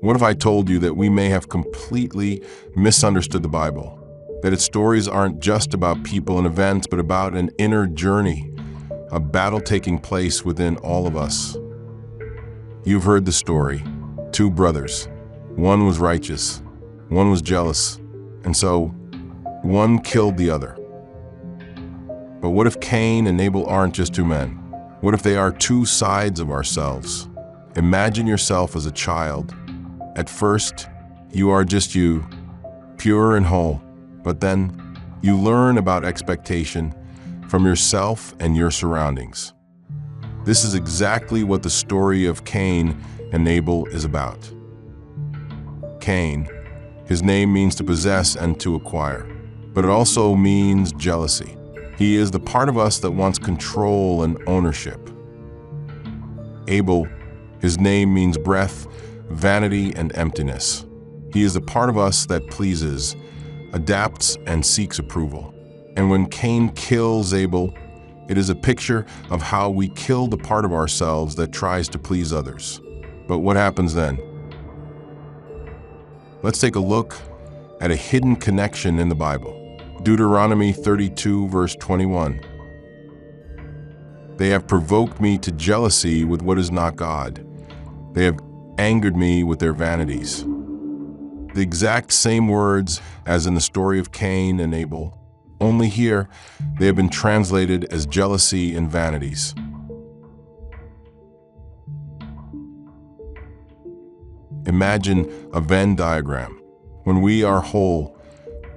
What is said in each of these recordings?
What if I told you that we may have completely misunderstood the Bible? That its stories aren't just about people and events, but about an inner journey, a battle taking place within all of us. You've heard the story. Two brothers. One was righteous, one was jealous, and so one killed the other. But what if Cain and Abel aren't just two men? What if they are two sides of ourselves? Imagine yourself as a child. At first, you are just you, pure and whole. But then, you learn about expectation from yourself and your surroundings. This is exactly what the story of Cain and Abel is about. Cain, his name means to possess and to acquire, but it also means jealousy. He is the part of us that wants control and ownership. Abel, his name means breath, vanity, and emptiness. He is the part of us that pleases, adapts, and seeks approval. And when Cain kills Abel, it is a picture of how we kill the part of ourselves that tries to please others. But what happens then? Let's take a look at a hidden connection in the Bible. Deuteronomy 32, verse 21. They have provoked me to jealousy with what is not God. They have angered me with their vanities. The exact same words as in the story of Cain and Abel. Only here, they have been translated as jealousy and vanities. Imagine a Venn diagram. When we are whole,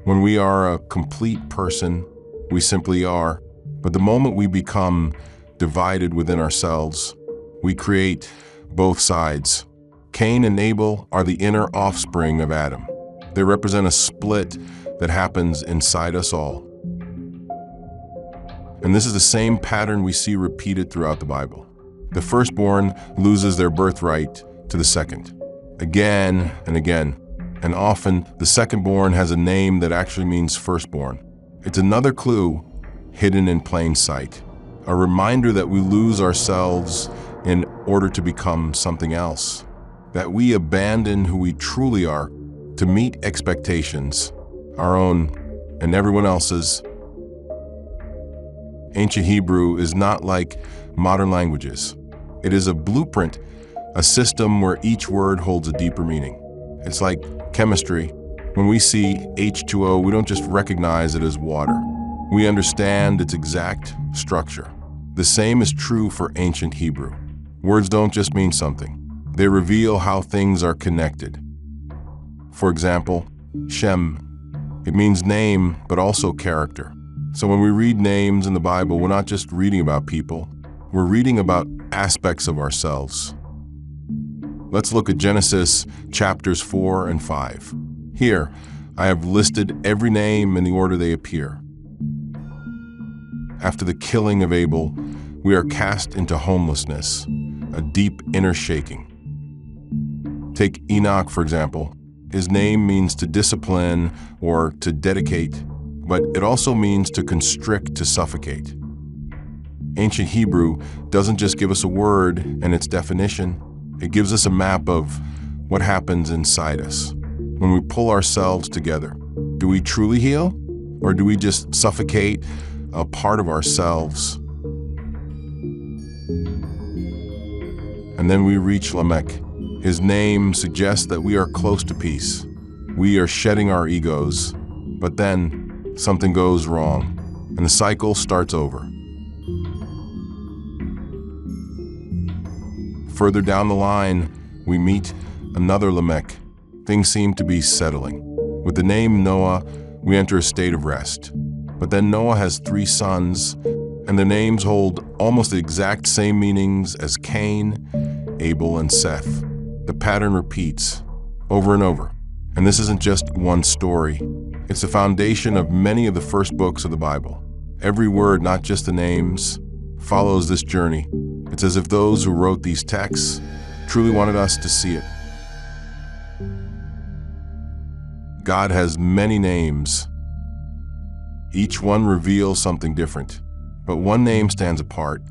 when we are a complete person, we simply are. But the moment we become divided within ourselves, we create both sides. Cain and Abel are the inner offspring of Adam. They represent a split that happens inside us all. And this is the same pattern we see repeated throughout the Bible. The firstborn loses their birthright to the second, again and again. And often, the secondborn has a name that actually means firstborn. It's another clue hidden in plain sight, a reminder that we lose ourselves in order to become something else, that we abandon who we truly are to meet expectations, our own and everyone else's. Ancient Hebrew is not like modern languages. It is a blueprint, a system where each word holds a deeper meaning. It's like chemistry. When we see H2O, we don't just recognize it as water. We understand its exact structure. The same is true for ancient Hebrew. Words don't just mean something. They reveal how things are connected. For example, Shem. It means name, but also character. So when we read names in the Bible, we're not just reading about people. We're reading about aspects of ourselves. Let's look at Genesis chapters 4 and 5. Here, I have listed every name in the order they appear. After the killing of Abel, we are cast into homelessness, a deep inner shaking. Take Enoch, for example. His name means to discipline or to dedicate, but it also means to constrict, to suffocate. Ancient Hebrew doesn't just give us a word and its definition. It gives us a map of what happens inside us. When we pull ourselves together, do we truly heal? Or do we just suffocate a part of ourselves? And then we reach Lamech. His name suggests that we are close to peace. We are shedding our egos, but then something goes wrong, and the cycle starts over. Further down the line, we meet another Lamech. Things seem to be settling. With the name Noah, we enter a state of rest. But then Noah has 3 sons, and their names hold almost the exact same meanings as Cain, Abel, and Seth. The pattern repeats over and over. And this isn't just one story. It's the foundation of many of the first books of the Bible. Every word, not just the names, follows this journey. It's as if those who wrote these texts truly wanted us to see it. God has many names. Each one reveals something different, but one name stands apart,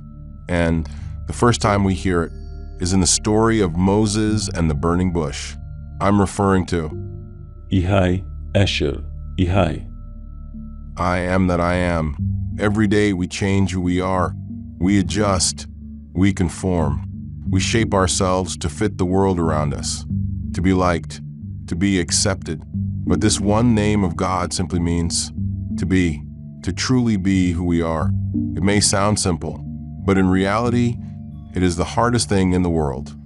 and the first time we hear it is in the story of Moses and the burning bush. I'm referring to Ehyeh Asher Ehyeh. I am that I am. Every day we change who we are. We adjust. We conform. We shape ourselves to fit the world around us, to be liked, to be accepted. But this one name of God simply means to be, to truly be who we are. It may sound simple, but in reality, it is the hardest thing in the world.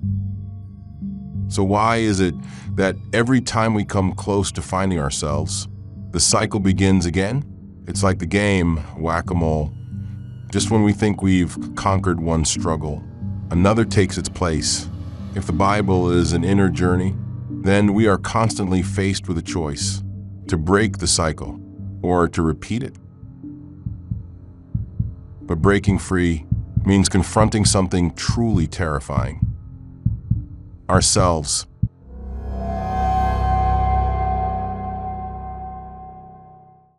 So why is it that every time we come close to finding ourselves, the cycle begins again? It's like the game whack-a-mole. Just when we think we've conquered one struggle, another takes its place. If the Bible is an inner journey, then we are constantly faced with a choice: to break the cycle or to repeat it. But breaking free means confronting something truly terrifying: ourselves.